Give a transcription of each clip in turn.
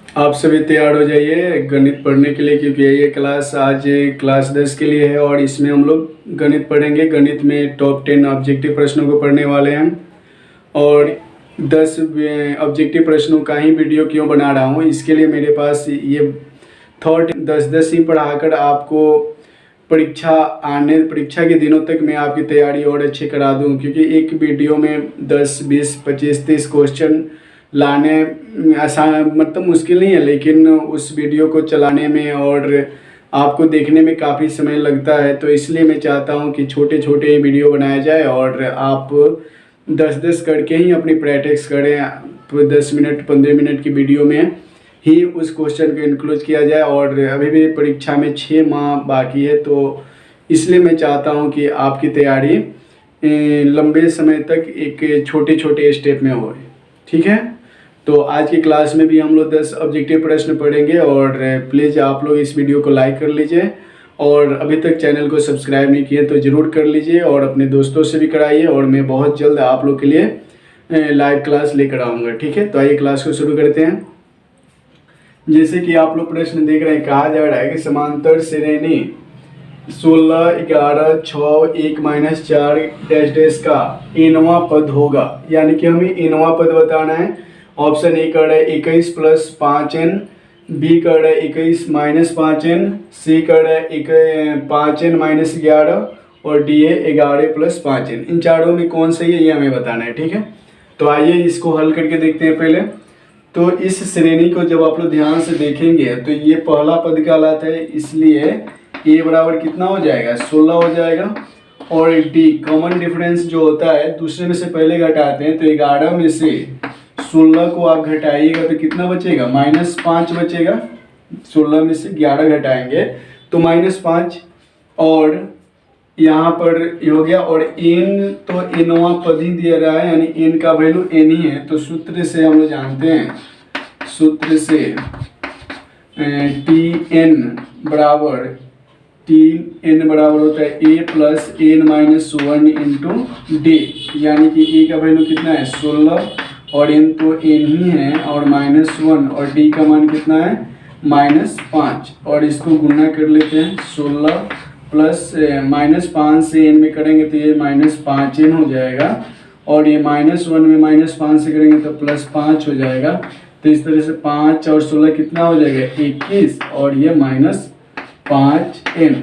आप सभी तैयार हो जाइए गणित पढ़ने के लिए, क्योंकि ये क्लास आज क्लास 10 के लिए है और इसमें हम लोग गणित पढ़ेंगे। गणित में टॉप 10 ऑब्जेक्टिव प्रश्नों को पढ़ने वाले हैं और 10 ऑब्जेक्टिव प्रश्नों का ही वीडियो क्यों बना रहा हूँ, इसके लिए मेरे पास ये थॉट 10 ही पढ़ाकर आपको परीक्षा के दिनों तक मैं आपकी तैयारी और अच्छी करा दूं। क्योंकि एक वीडियो में 10, 20, 25, 30 क्वेश्चन लाने आसान मतलब मुश्किल नहीं है, लेकिन उस वीडियो को चलाने में और आपको देखने में काफ़ी समय लगता है। तो इसलिए मैं चाहता हूं कि छोटे छोटे वीडियो बनाया जाए और आप 10 करके ही अपनी प्रैक्टिस करें। 10 मिनट 15 मिनट की वीडियो में ही उस क्वेश्चन को इंक्लूड किया जाए। और अभी भी परीक्षा में 6 माह बाकी है, तो इसलिए मैं चाहता हूं कि आपकी तैयारी लंबे समय तक एक छोटे छोटे स्टेप में हो। ठीक है, तो आज की क्लास में भी हम लोग 10 ऑब्जेक्टिव प्रश्न पढ़ेंगे और प्लीज़ आप लोग इस वीडियो को लाइक कर लीजिए और अभी तक चैनल को सब्सक्राइब नहीं किए तो ज़रूर कर लीजिए और अपने दोस्तों से भी कराइए। और मैं बहुत जल्द आप लोग के लिए लाइव क्लास लेकर आऊँगा। ठीक है, तो आइए क्लास को शुरू करते हैं। जैसे कि आप लोग प्रश्न देख रहे हैं, कहा जा रहा है कि समांतर श्रेणी 16, 11, 6, 1 - 4 डैश डैश का nवां पद होगा। यानी कि हमें nवां पद बताना है। ऑप्शन ए कर रहा है 21 + 5n, बी कर रहा है 21 - 5n, सी कर रहा है 5n - 11 और डी है 11 + 5n। इन चारों में कौन सही है ये हमें बताना है। ठीक है, तो आइए इसको हल करके देखते हैं। पहले तो इस श्रेणी को जब आप लोग ध्यान से देखेंगे तो ये पहला पद कहलाता है, इसलिए ए बराबर कितना हो जाएगा 16 हो जाएगा। और डी कॉमन डिफरेंस जो होता है दूसरे में से पहले घटाते हैं, तो 11 में से 16 को आप घटाइएगा तो कितना बचेगा -5 बचेगा। 16 में से 11 घटाएंगे तो -5 और यहाँ पर ये हो गया। और n तो nवां पद ही दिया रहा है, यानी n का वैल्यू n ही है। तो सूत्र से हम लोग जानते हैं, सूत्र से Tn बराबर होता है a + n - 1 × d। यानी कि a का वैल्यू कितना है 16 और n तो n ही है और -1 और d का मान कितना है -5। और इसको गुणा कर लेते हैं। 16 प्लस -5 से n में करेंगे तो ये -5n हो जाएगा और ये -1 में -5 से करेंगे तो +5 हो जाएगा। तो इस तरह से 5 और 16 कितना हो जाएगा 21 और ये -5n।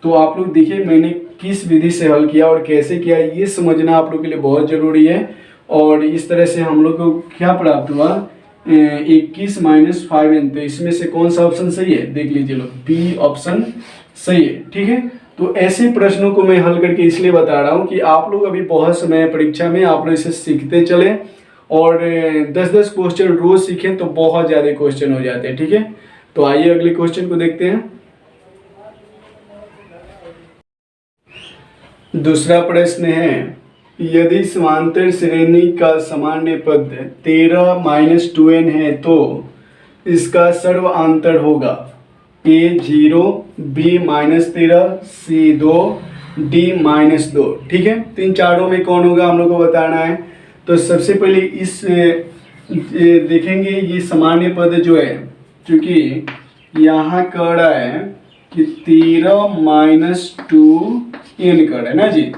तो आप लोग देखिए मैंने किस विधि से हल किया और कैसे किया, ये समझना आप लोग के लिए बहुत ज़रूरी है। और इस तरह से हम लोग को क्या प्राप्त हुआ 21 - 5n। तो इसमें से कौन सा ऑप्शन सही है देख लीजिए लोग, बी ऑप्शन सही है। ठीक है, तो ऐसे प्रश्नों को मैं हल करके इसलिए बता रहा हूं कि आप लोग अभी बहुत समय है परीक्षा में, आप लोग इसे सीखते चले और 10 क्वेश्चन रोज सीखें तो बहुत ज़्यादा क्वेश्चन हो जाते हैं। ठीक है, तो आइए अगले क्वेश्चन को देखते हैं। दूसरा प्रश्न है, यदि समांतर श्रेणी का सामान्य पद 13 - 2n है तो इसका सर्वांतर होगा a 0, b -13, c 2, d -2। ठीक है, तो इन चारों में कौन होगा हम लोग को बताना है। तो सबसे पहले इस देखेंगे ये सामान्य पद जो है, क्योंकि यहाँ कह रहा है कि 13 - 2n कर रहा है ना जी।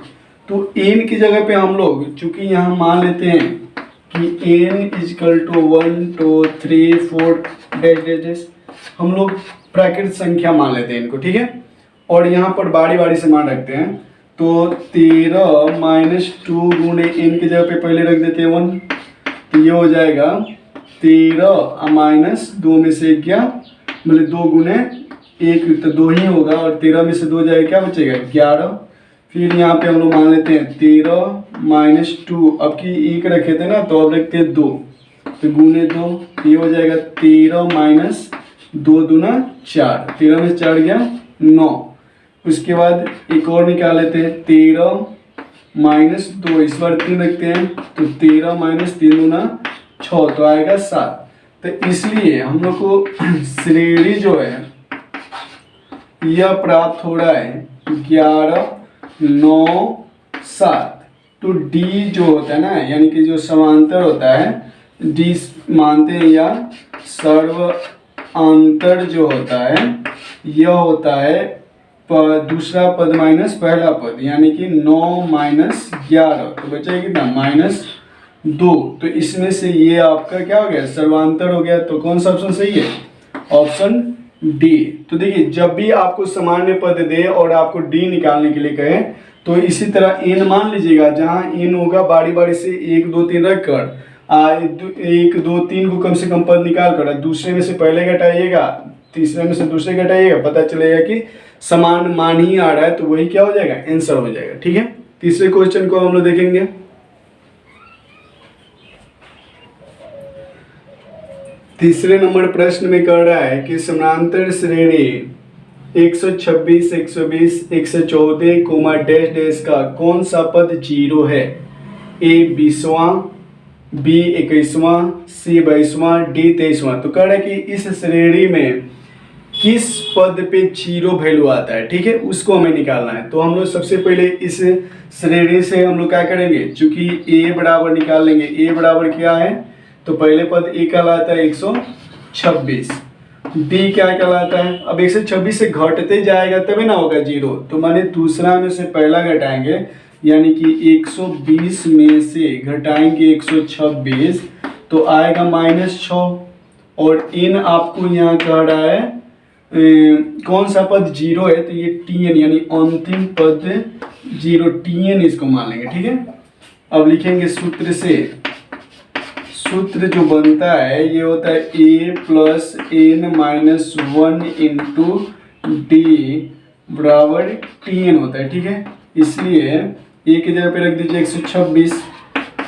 तो n की जगह पे हम लोग चूंकि यहाँ मान लेते हैं कि n = 1 2 3 4 डैश डैश डैश, हम लोग प्राकृत संख्या मान लेते हैं इनको। ठीक है, और यहाँ पर बारी बारी से मान रखते हैं। तो 13 - 2 गुणे n की जगह पे पहले रख देते हैं 1, तो ये हो जाएगा 13 - 2 में से क्या मतलब 2 गुणे 1 तो 2 ही होगा और 13 में से 2 जाएगा क्या बचेगा 11। फिर यहाँ पे हम लोग मान लेते हैं 13 - 2, अब की 1 रखे थे ना तो अब रखते हैं 2, तो गुणे 2 ये हो जाएगा 13 - 2 दूना 4, 13 में 4 गया 9। उसके बाद एक और निकाल लेते हैं 13 - 2, इस बार 3 रखते हैं तो 13 - 3 दूना 6, तो आएगा 7। तो इसलिए हम लोग को श्रेणी जो है यह प्राप्त हो रहा है 11 9 7। तो डी जो होता है ना, यानी कि जो समांतर होता है डी मानते हैं या सर्व अंतर जो होता है यह होता है दूसरा पद माइनस पहला पद, यानी कि 9 माइनस 11, तो बचा कितना -2। तो इसमें से ये आपका क्या हो गया, सर्वांतर हो गया। तो कौन सा ऑप्शन सही है, ऑप्शन डी। तो देखिए जब भी आपको सामान्य पद दे और आपको डी निकालने के लिए कहे तो इसी तरह एन मान लीजिएगा, जहाँ एन होगा बारी बारी से 1 2 3 रख कर 1 2 3 को कम से कम पद निकाल कर दूसरे में से पहले घटाइएगा, तीसरे में से दूसरे घटाइएगा, पता चलेगा कि समान मान ही आ रहा है, तो वही क्या हो जाएगा, आंसर हो जाएगा। ठीक है, तीसरे क्वेश्चन को हम लोग देखेंगे। तीसरे नंबर प्रश्न में कह रहा है कि समानांतर श्रेणी 126 120 114 डैश डैश का कौन सा पद 0 है। ए 20वां, बी 21वां, सी 22वां, डी 23वां। तो कह रहा है कि इस श्रेणी में किस पद पे 0 वैल्यू आता है। ठीक है, उसको हमें निकालना है। तो हम लोग सबसे पहले इस श्रेणी से हम लोग क्या करेंगे, चूंकि ए बराबर निकाल लेंगे। ए बराबर क्या है, तो पहले पद ए कहलाता है 126, डी क्या कहलाता है, अब 126 से घटते जाएगा तभी ना होगा 0, तो माने दूसरा में से पहला घटाएंगे, यानी कि 120 में से घटाएंगे 126 तो आएगा -6। और इन आपको यहाँ कह रहा है कौन सा पद 0 है, तो ये टीएन यानी अंतिम पद 0, टीएन इसको मान लेंगे। ठीक है, अब लिखेंगे सूत्र से, सूत्र जो बनता है ये होता है a plus n minus 1 into D बराबर tn होता है। ठीक है, इसलिए a की जगह पे रख दीजिए 126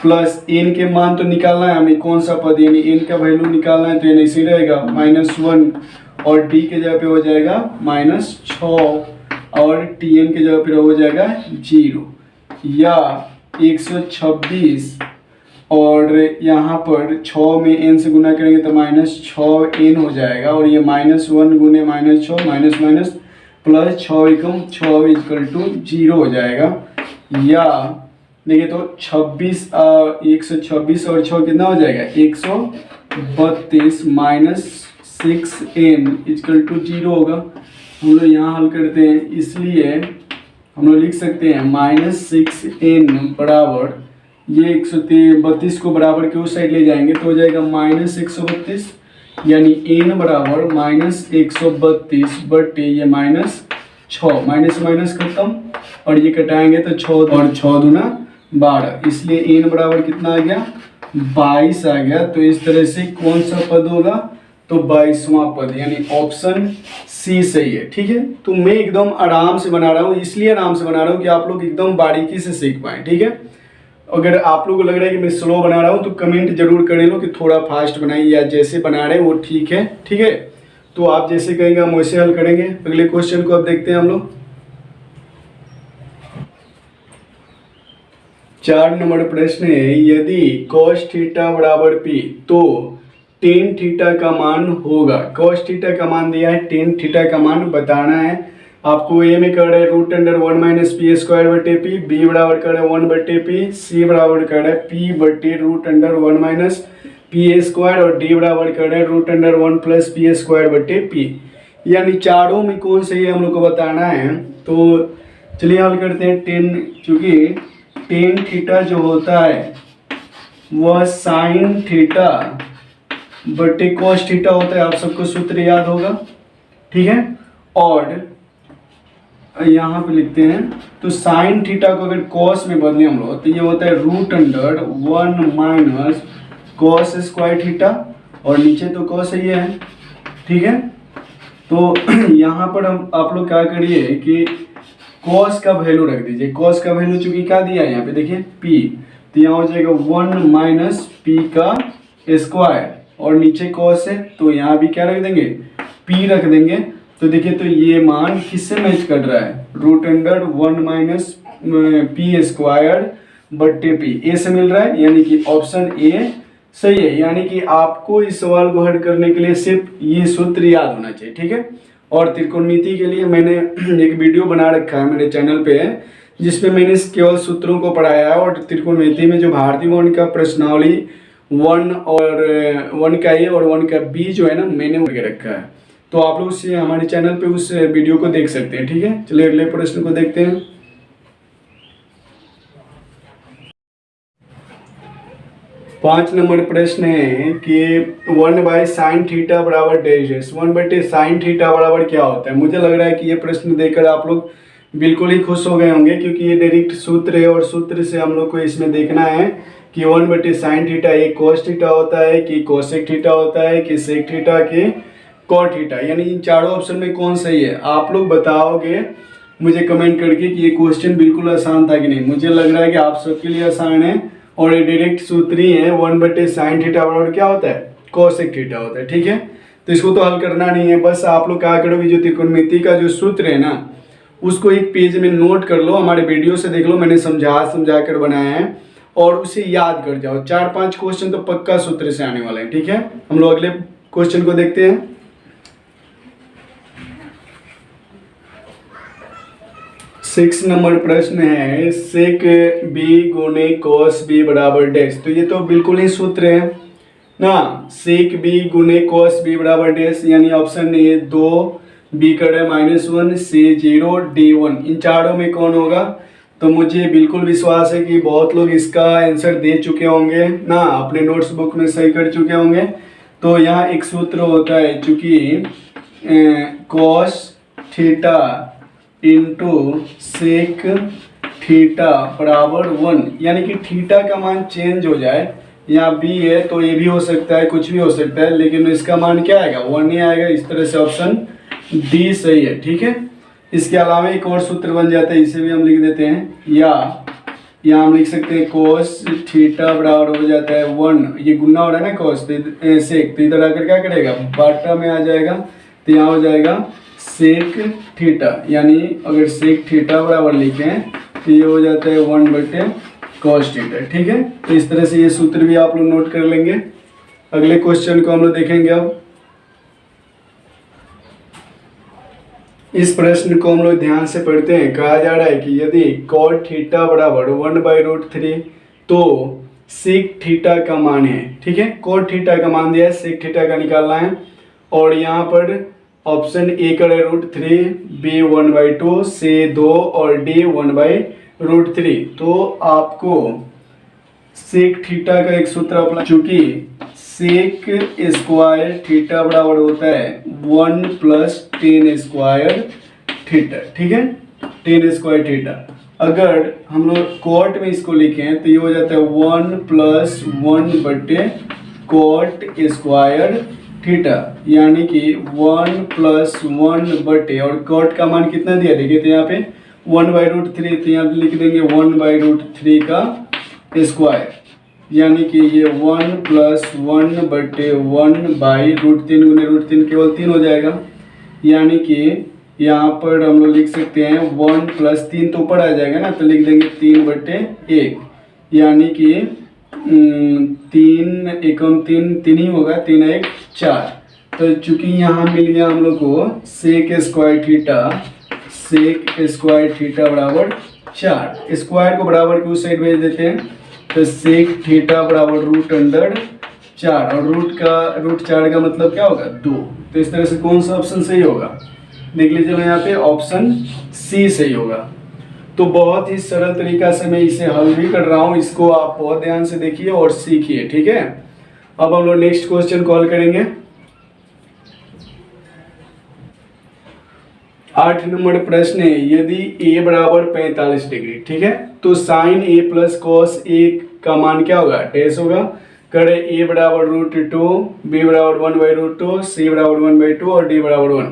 प्लस n के मान तो निकालना है हमें, कौन सा पद यानी n का वैल्यू निकालना है, तो n ऐसे रहेगा -1 और d के जगह पे हो जाएगा -6 और tn के जगह पे हो जाएगा 0, या 126 और यहाँ पर 6 में n से गुना करेंगे तो -6n हो जाएगा, और ये -1 गुने -6 minus minus plus 6 Ekam 6 equal to 0 हो जाएगा। या देखिए तो 126 और 6 कितना हो जाएगा 132 -6n इक्वल टू 0 होगा। हम लोग यहाँ हल करते हैं, इसलिए हम लोग लिख सकते हैं -6n बराबर ये 132 को बराबर के उस साइड ले जाएंगे तो हो जाएगा -132, यानी n बराबर -132 बटे ये -6, माइनस माइनस खत्म और ये कटाएंगे तो 6 और 6 दूना 12, इसलिए n बराबर कितना आ गया 22 आ गया। तो इस तरह से कौन सा पद होगा, तो 22वां पद, यानी ऑप्शन सी सही है। ठीक है, तो मैं एकदम आराम से बना रहा हूँ, इसलिए आराम से बना रहा हूँ कि आप लोग एकदम बारीकी से सीख पाएँ। ठीक है, अगर आप लोगों को लग रहा है कि मैं स्लो बना रहा हूँ तो कमेंट जरूर कर लो कि थोड़ा फास्ट बनाइए, या जैसे बना रहे हैं वो ठीक है। ठीक है, तो आप जैसे कहेंगे हम वैसे हल करेंगे। अगले क्वेश्चन को अब देखते हैं हम लोग। 4 नंबर प्रश्न है, यदि cos थीटा बराबर p तो tan थीटा का मान होगा। cos थीटा का मान दिया है, tan थीटा का मान बताना है आपको। ए में कर रहे हैं √1 माइनस पी स्क्वायर बटे पी, बी बराबर कर रहे हैं 1 बटे पी, सी बराबर कर रहे हैं पी बटे √1 माइनस पी स्क्वायर, और डी बराबर कर रहे हैं √1 प्लस पी स्क्वायर बटे पी। यानी चारों में कौन सही है हम लोग को बताना है। तो चलिए हल करते हैं। चूंकि tan थीटा जो होता है वह sin थीटा बटे cos थीटा होता है, आप सबको सूत्र याद होगा। ठीक है, और यहाँ पे लिखते हैं तो साइन थीटा को अगर cos में बदले हम लोग तो ये होता है √1 माइनस cos स्क्वायर थीटा, और नीचे तो cos ही है। ठीक है, तो यहाँ पर हम आप लोग क्या करिए कि cos का वैल्यू रख दीजिए। cos का वैल्यू चूंकि क्या दिया है यहाँ पे देखिए p, तो यहाँ हो जाएगा 1 माइनस p का स्क्वायर, और नीचे cos है तो यहाँ भी क्या रख देंगे p रख देंगे। तो देखिए तो ये मान किससे मैच कर रहा है, √1 माइनस पी स्क्वायर बटे पी, ए से मिल रहा है, यानी कि ऑप्शन ए सही है। यानी कि आपको इस सवाल को हल करने के लिए सिर्फ ये सूत्र याद होना चाहिए। ठीक है, और त्रिकोणमिति के लिए मैंने एक वीडियो बना रखा है मेरे चैनल पे, जिसमें मैंने केवल सूत्रों को पढ़ाया है, और त्रिकोणमिति में जो भारतीय गणित का प्रश्नावली 1 और 1 का ए और 1 का बी जो है ना मैंने करके रखा है। तो आप लोग उस हमारे चैनल पे उस वीडियो को देख सकते हैं। ठीक है, चलिए अगले प्रश्न को देखते हैं। 5 नंबर प्रश्न है कि 1/sin θ बराबर डैश है। 1/sin θ बराबर क्या होता है? मुझे लग रहा है कि ये प्रश्न देखकर आप लोग बिल्कुल ही खुश हो गए होंगे, क्योंकि ये डायरेक्ट सूत्र है और सूत्र से हम लोग को इसमें देखना है कि 1/sin θ एक cos θ होता है कि cosec θ होता है कि sec θ कि cot θ, यानी इन चारों ऑप्शन में कौन सही है। आप लोग बताओगे मुझे कमेंट करके कि ये क्वेश्चन बिल्कुल आसान था कि नहीं। मुझे लग रहा है कि आप सबके लिए आसान है और ये डायरेक्ट सूत्र ही है। 1/sin θ बराबर क्या होता है? cosec θ होता है। ठीक है, तो इसको तो हल करना नहीं है, बस आप लोग क्या करोगे, जो त्रिकोणमिति का जो सूत्र है ना उसको एक पेज में नोट कर लो, हमारे वीडियो से देख लो, मैंने समझा कर बनाया है और उसे याद कर जाओ। 4-5 क्वेश्चन तो पक्का सूत्र से आने वाले हैं। ठीक है, हम लोग अगले क्वेश्चन को देखते हैं। 6 नंबर प्रश्न है sec b गुने cos b बराबर डैश। तो ये तो बिल्कुल ही सूत्र है ना, sec b गुने cos b बराबर डैश, यानी ऑप्शन ए 2, बी करें -1, सी 0, डी 1। इन चारों में कौन होगा? तो मुझे बिल्कुल विश्वास है कि बहुत लोग इसका आंसर दे चुके होंगे ना, अपने नोट्स बुक में सही कर चुके होंगे। तो यहाँ एक सूत्र होता है, चूंकि cos theta into sec theta बराबर 1, यानी कि थीटा का मान चेंज हो जाए। यहाँ बी है तो ये भी हो सकता है, कुछ भी हो सकता है, लेकिन इसका मान क्या आएगा? 1 ही आएगा। इस तरह से ऑप्शन डी सही है। ठीक है, इसके अलावा एक और सूत्र बन जाता है, इसे भी हम लिख देते हैं, या यहाँ हम लिख सकते हैं cos थीटा बराबर हो जाता है 1, ये गुना हो रहा है ना cos सेक, तो इधर आकर क्या करेगा? बाटा में आ जाएगा, तो यहाँ हो जाएगा सेक थीटा, यानी अगर सेक थीटा बराबर लिखें तो ये हो जाता है 1/cos थीटा। ठीक है, तो इस तरह से ये सूत्र भी आप लोग नोट कर लेंगे। अगले क्वेश्चन को हम लोग देखेंगे। अब इस प्रश्न को हम लोग ध्यान से पढ़ते हैं। कहा जा रहा है कि यदि cot थीटा बराबर 1/√3 तो sec थीटा का मान है। ठीक है, cot थीटा का मान दिया है, sec थीटा का निकालना है, और यहाँ पर ऑप्शन ए करे √3, बी 1/2, सी 2 और डी 1/√3। तो आपको sec थीटा का एक सूत्र अपना, चूंकि sec स्क्वायर थीटा बराबर होता है 1 + tan स्क्वायर थीटा। ठीक है, tan स्क्वायर थीटा। अगर हम लोग cot में इसको लिखें तो ये हो जाता है 1 + 1/cot स्क्वायर थीटा, यानी कि 1 + 1/, और cot का मान कितना दिया? देखिए तो यहाँ पे 1/√3, तो यहाँ पे लिख देंगे 1/√3 का स्क्वायर, यानी कि ये 1 + 1/1/√3 गुने √3 केवल 3 हो जाएगा, यानी कि यहाँ पर हम लोग लिख सकते हैं 1 + 3 तो ऊपर आ जाएगा ना, तो लिख देंगे 3/1, यानी कि 3 एकम 3 ही होगा, 3 1 4। तो चूंकि यहाँ मिल गया हम लोग को सेक स्क्वायर थीटा बराबर 4। स्क्वायर को बराबर की उस साइड भेज देते हैं, तो सेक थीटा बराबर √4, और √4 का मतलब क्या होगा? 2। तो इस तरह से कौन सा ऑप्शन सही होगा? देख लीजिए, यहाँ पे ऑप्शन सी सही होगा। तो बहुत ही सरल तरीका से मैं इसे हल भी कर रहा हूँ, इसको आप बहुत ध्यान से देखिए और सीखिए। ठीक है, अब हम लोग नेक्स्ट क्वेश्चन को हल करेंगे। 8 नंबर प्रश्न है, यदि a बराबर 45 डिग्री, ठीक है, तो sin a + cos a का मान क्या होगा? डैश होगा। करे a बराबर √2, b बराबर 1/√2, c बराबर 1/2 और d बराबर 1,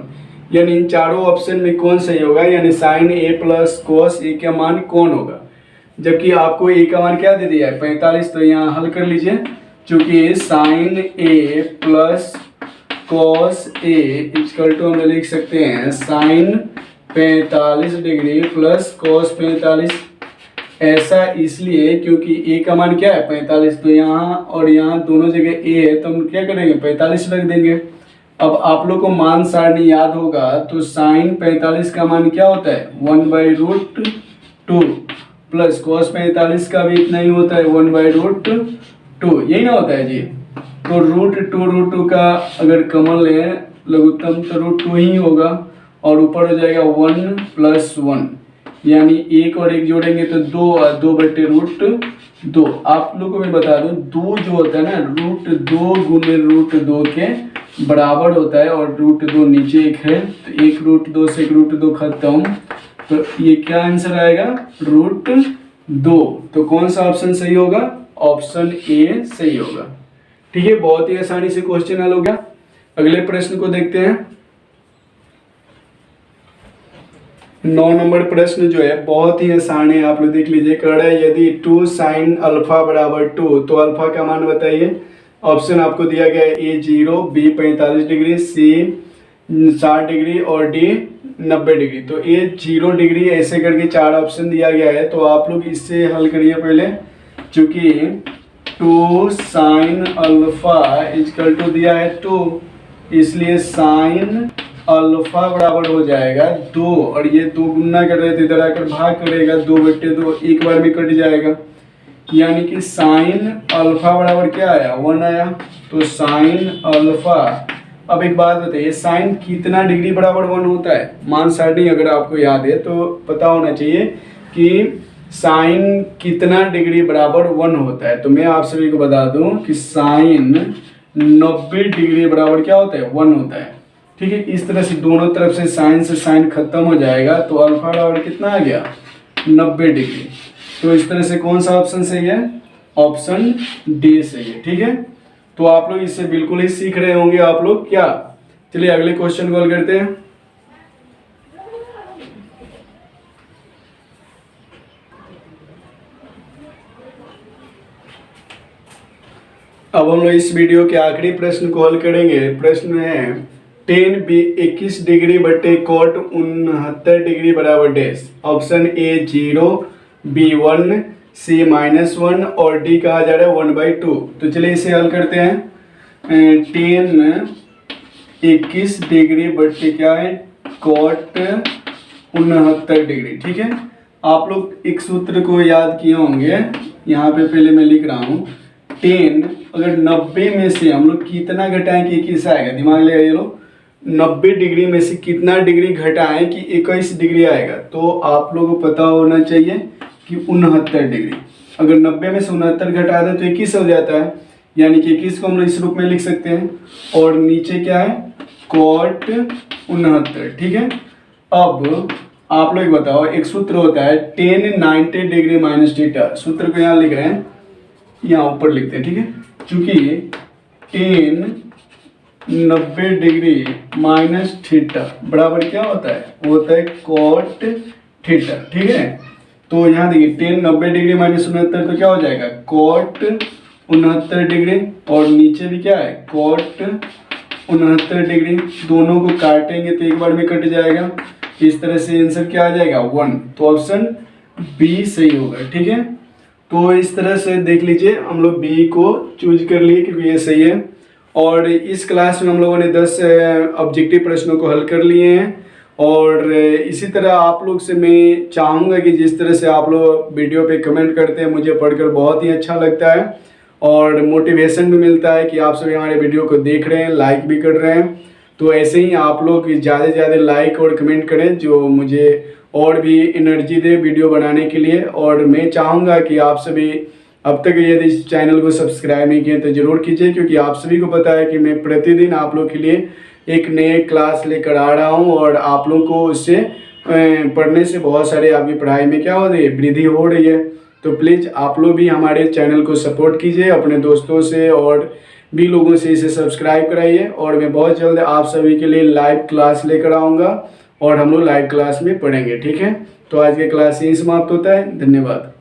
यानी इन चारों ऑप्शन में कौन सही होगा? यानी sin a + cos a का मान कौन होगा? जबकि आपको a का मान क्या दे दिया है? 45। तो यहाँ हल कर लीजिए, चूंकि sin a + cos a = हम लिख सकते हैं sin 45 डिग्री + cos 45। ऐसा इसलिए क्योंकि a का मान क्या है? 45। तो यहाँ और यहाँ दोनों जगह a है, तो हम क्या करेंगे? 45 रख देंगे। अब आप लोग को मान सारणी याद होगा, तो sin 45 का मान क्या होता है? 1/√2 + cos 45 का भी इतना ही होता है, 1/√2। 2, यही ना होता है जी। तो √2 का अगर कॉमन लें लघुत्तम तो √2 ही होगा और ऊपर हो जाएगा 1 + 1, यानी 1 और 1 जोड़ेंगे तो 2/√2। आप लोगों को मैं बता दूं 2 जो होता है ना √2 गुने √2 के बराबर होता है और √2 नीचे एक है तो 1 √2 से 1 √2 खत्म, तो ये क्या आंसर आएगा √2। तो कौन सा ऑप्शन सही होगा? ऑप्शन ए सही होगा। ठीक है, बहुत ही आसानी से क्वेश्चन हल हो गया। अगले प्रश्न को देखते हैं। 9 नंबर प्रश्न जो है बहुत ही आसान है, आप लोग देख लीजिए। कह रहा है यदि 2 sin α = 2 तो अल्फा का मान बताइए। ऑप्शन आपको दिया गया है ए 0, बी 45 डिग्री, सी 60 डिग्री और डी 90 डिग्री। तो ए 0 डिग्री ऐसे करके 4 ऑप्शन दिया गया है, तो आप लोग इससे हल करिए पहले। चूंकि 2 sin α = दिया है 2, इसलिए sin अल्फा बराबर हो जाएगा 2 और ये 2 गुना कर रहे थे, इधर आकर भाग करेगा 2/2, एक बार में कट जाएगा, यानी कि साइन अल्फा बराबर क्या आया? 1 आया। तो साइन अल्फा, अब एक बात बताइए साइन कितना डिग्री बराबर 1 होता है? मान स्टार्टिंग अगर आपको याद है तो पता होना चाहिए कि साइन कितना डिग्री बराबर 1 होता है। तो मैं आप सभी को बता दूं कि साइन 90 डिग्री बराबर क्या होता है? 1 होता है। ठीक है, इस तरह से दोनों तरफ से साइन खत्म हो जाएगा तो अल्फा बराबर कितना आ गया? 90 डिग्री। तो इस तरह से कौन सा ऑप्शन सही है? ऑप्शन डी सही है। ठीक है, तो आप लोग इससे बिल्कुल ही सीख रहे होंगे आप लोग क्या। चलिए अगले क्वेश्चन को हल करते हैं। अब हम लोग इस वीडियो के आखिरी प्रश्न को हल करेंगे। प्रश्न है 10 21 डिग्री बटे cot 69 डिग्री बराबर डैश। ऑप्शन ए 0, बी 1, सी -1 और डी कहा जा रहा है 1/2। तो चलिए इसे हल करते हैं। 10 21 डिग्री बटे क्या है? cot 69 degree. ठीक है, आप लोग एक सूत्र को याद किए होंगे, यहाँ पे पहले मैं लिख रहा हूँ। 10 अगर 90 में से हम लोग कितना घटाएं कि 21 आएगा? दिमाग लगाइए लोग, 90 डिग्री में से कितना डिग्री घटाएं कि 21 डिग्री आएगा? तो आप लोगों को पता होना चाहिए कि 69 डिग्री। अगर 90 में से 69 घटा दें तो 21 हो जाता है, यानी कि 21 को हम लोग इस रूप में लिख सकते हैं और नीचे क्या है? cot 69। ठीक है, अब आप लोग बताओ, एक सूत्र होता है 10 90 डिग्री माइनस थीटा। सूत्र को यहाँ लिख रहे हैं, यहाँ ऊपर लिखते हैं। ठीक है, चूंकि 10 90 डिग्री माइनस थीटा बराबर क्या होता है? वो होता है cot थीटा। ठीक है, तो यहाँ देखिए 10 90 डिग्री माइनस 69 तो क्या हो जाएगा? cot 69 डिग्री और नीचे भी क्या है? cot 69 degree. दोनों को काटेंगे तो एक बार में कट जाएगा, इस तरह से आंसर क्या आ जाएगा? 1। तो ऑप्शन बी सही होगा। ठीक है, तो इस तरह से देख लीजिए हम लोग बी को चूज कर लिए क्योंकि ये सही है। और इस क्लास में हम लोगों ने 10 ऑब्जेक्टिव प्रश्नों को हल कर लिए हैं और इसी तरह आप लोग से मैं चाहूँगा कि जिस तरह से आप लोग वीडियो पे कमेंट करते हैं मुझे पढ़कर बहुत ही अच्छा लगता है और मोटिवेशन भी मिलता है कि आप सभी हमारे वीडियो को देख रहे हैं, लाइक भी कर रहे हैं। तो ऐसे ही आप लोग ज़्यादा से ज़्यादा लाइक और कमेंट करें जो मुझे और भी एनर्जी दे वीडियो बनाने के लिए। और मैं चाहूँगा कि आप सभी अब तक यदि इस चैनल को सब्सक्राइब नहीं किए तो ज़रूर कीजिए, क्योंकि आप सभी को पता है कि मैं प्रतिदिन आप लोग के लिए एक नए क्लास लेकर आ रहा हूँ और आप लोग को उससे पढ़ने से बहुत सारे आपकी पढ़ाई में क्या हो रही है? वृद्धि हो रही है। तो प्लीज़ आप लोग भी हमारे चैनल को सपोर्ट कीजिए, अपने दोस्तों से और भी लोगों से इसे सब्सक्राइब कराइए। और मैं बहुत जल्द आप सभी के लिए लाइव क्लास लेकर आऊँगा और हम लोग लाइव क्लास में पढ़ेंगे। ठीक है, तो आज के क्लास यही समाप्त होता है। धन्यवाद।